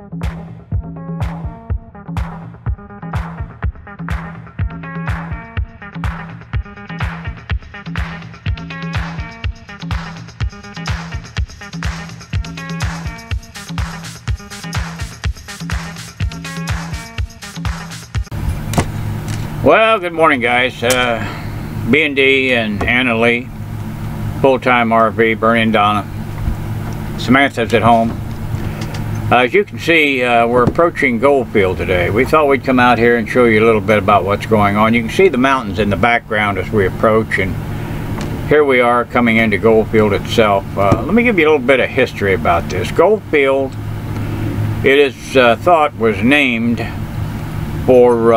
Well, good morning, guys. B&D and Anna Lee, full-time RV, Bernie and Donna. Samantha's at home. As you can see, we're approaching Goldfield today. We thought we'd come out here and show you a little bit about what's going on. You can see the mountains in the background as we approach, and here we are coming into Goldfield itself. Let me give you a little bit of history about this. Goldfield, it is thought was named for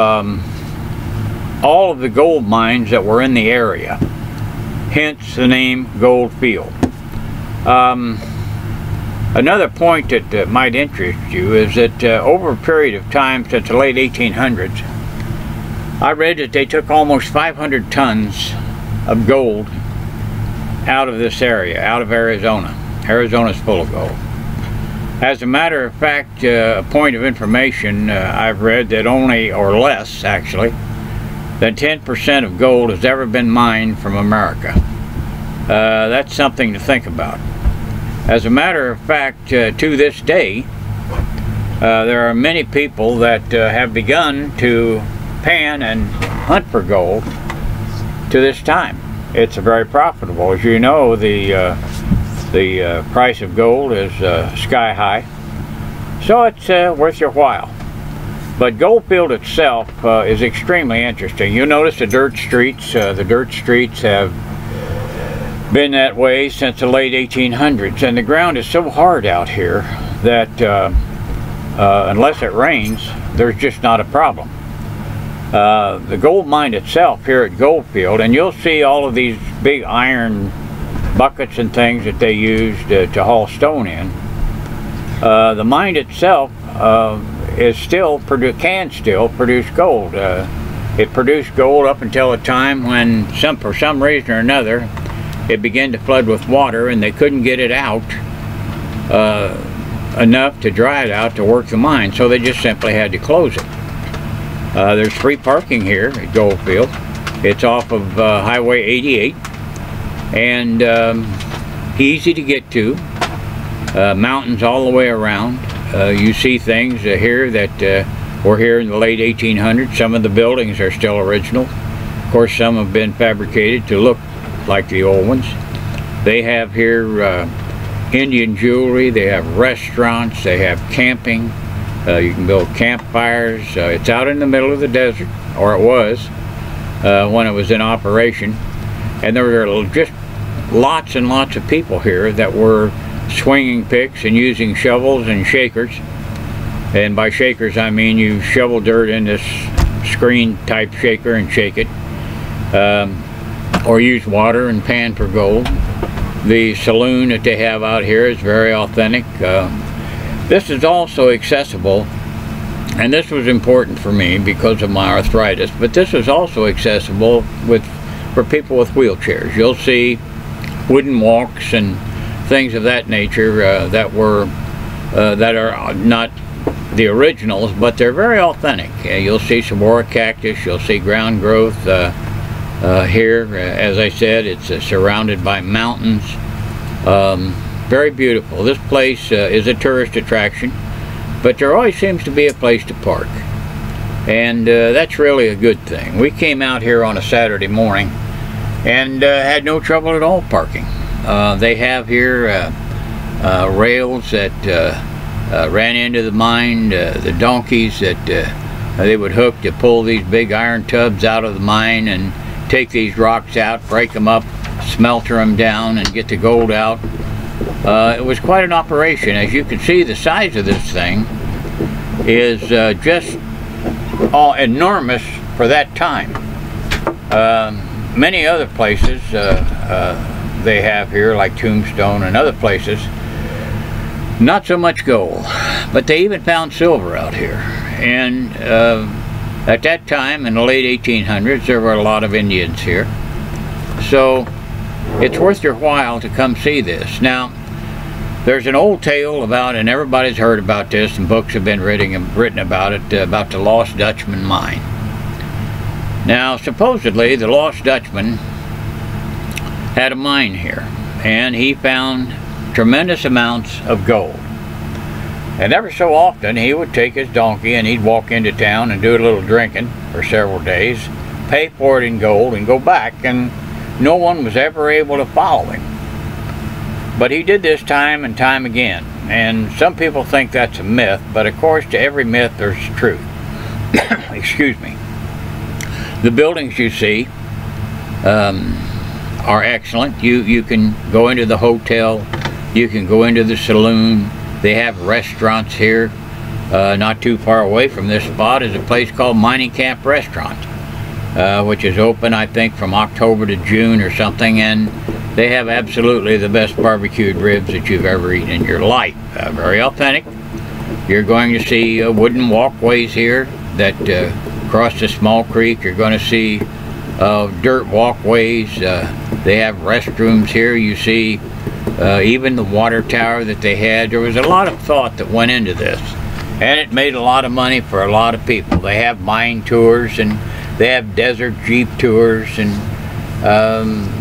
all of the gold mines that were in the area, hence the name Goldfield. Another point that might interest you is that over a period of time since the late 1800s, I read that they took almost 500 tons of gold out of this area, out of Arizona. Arizona's full of gold. As a matter of fact, a point of information, I've read that only, or less actually, than 10% of gold has ever been mined from America. That's something to think about. As a matter of fact, to this day, there are many people that have begun to pan and hunt for gold to this time. It's very profitable. As you know, the price of gold is sky high, so it's worth your while. But Goldfield itself is extremely interesting. You'll notice the dirt streets. The dirt streets have been that way since the late 1800s, and the ground is so hard out here that unless it rains, there's just not a problem. The gold mine itself here at Goldfield, and you'll see all of these big iron buckets and things that they used to haul stone in. The mine itself can still produce gold. It produced gold up until a time when for some reason or another it began to flood with water, and they couldn't get it out enough to dry it out to work the mine, so they just simply had to close it. There's free parking here at Goldfield. It's off of Highway 88, and easy to get to. Mountains all the way around. You see things here that were here in the late 1800s. Some of the buildings are still original. Of course, some have been fabricated to look like the old ones. They have here Indian jewelry, they have restaurants, they have camping. You can build campfires. It's out in the middle of the desert, or it was when it was in operation. And there were just lots and lots of people here that were swinging picks and using shovels and shakers. And by shakers I mean you shovel dirt in this screen type shaker and shake it, or use water and pan for gold. The saloon that they have out here is very authentic. This is also accessible, and this was important for me because of my arthritis, but this is also accessible for people with wheelchairs. You'll see wooden walks and things of that nature that are not the originals, but they're very authentic. You'll see saguaro cactus, you'll see ground growth here. As I said, it's surrounded by mountains. Very beautiful. This place is a tourist attraction, but there always seems to be a place to park, and that's really a good thing. We came out here on a Saturday morning and had no trouble at all parking. They have here rails that ran into the mine, the donkeys that they would hook to pull these big iron tubs out of the mine and take these rocks out, break them up, smelter them down, and get the gold out. It was quite an operation. As you can see, the size of this thing is just enormous for that time. Many other places they have here, like Tombstone and other places, not so much gold, but they even found silver out here. And at that time, in the late 1800s, there were a lot of Indians here, so it's worth your while to come see this. Now, There's an old tale about, and everybody's heard about this, and books have been written about it, about the Lost Dutchman mine. Now, supposedly, the Lost Dutchman had a mine here, and he found tremendous amounts of gold. And every so often, he would take his donkey and he'd walk into town and do a little drinking for several days, pay for it in gold, and go back, and no one was ever able to follow him. But he did this time and time again, and some people think that's a myth, but of course to every myth there's truth. Excuse me. The buildings you see are excellent. You can go into the hotel, you can go into the saloon. They have restaurants here. Not too far away from this spot is a place called Mining Camp Restaurant, which is open, I think, from October to June or something, and they have absolutely the best barbecued ribs that you've ever eaten in your life. Very authentic. You're going to see wooden walkways here that cross a small creek. You're going to see dirt walkways. They have restrooms here. You see even the water tower that they had. There was a lot of thought that went into this, and it made a lot of money for a lot of people. They have mine tours, and they have desert jeep tours, and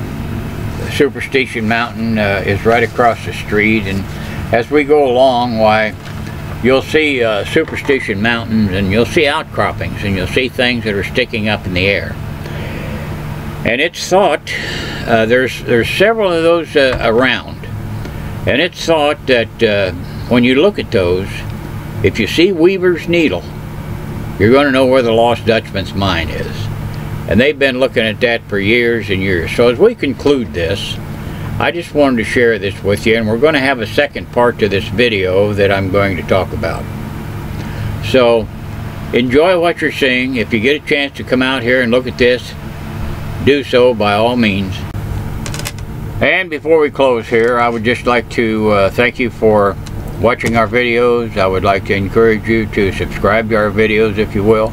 Superstition Mountain is right across the street, and as we go along, why, you'll see Superstition Mountains, and you'll see outcroppings, and you'll see things that are sticking up in the air. And it's thought, there's several of those around, and it's thought that when you look at those, if you see Weaver's Needle, you're going to know where the Lost Dutchman's mine is. And they've been looking at that for years and years. So as we conclude this, I just wanted to share this with you, and we're going to have a second part to this video that I'm going to talk about. So enjoy what you're seeing. If you get a chance to come out here and look at this, do so by all means. And before we close here, I would just like to thank you for watching our videos. I would like to encourage you to subscribe to our videos if you will.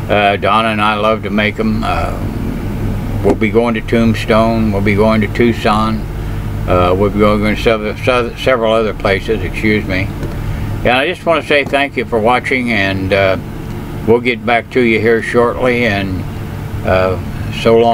Donna and I love to make them. We'll be going to Tombstone, we'll be going to Tucson, we'll be going to several other places, excuse me. And I just want to say thank you for watching, and we'll get back to you here shortly, and so long.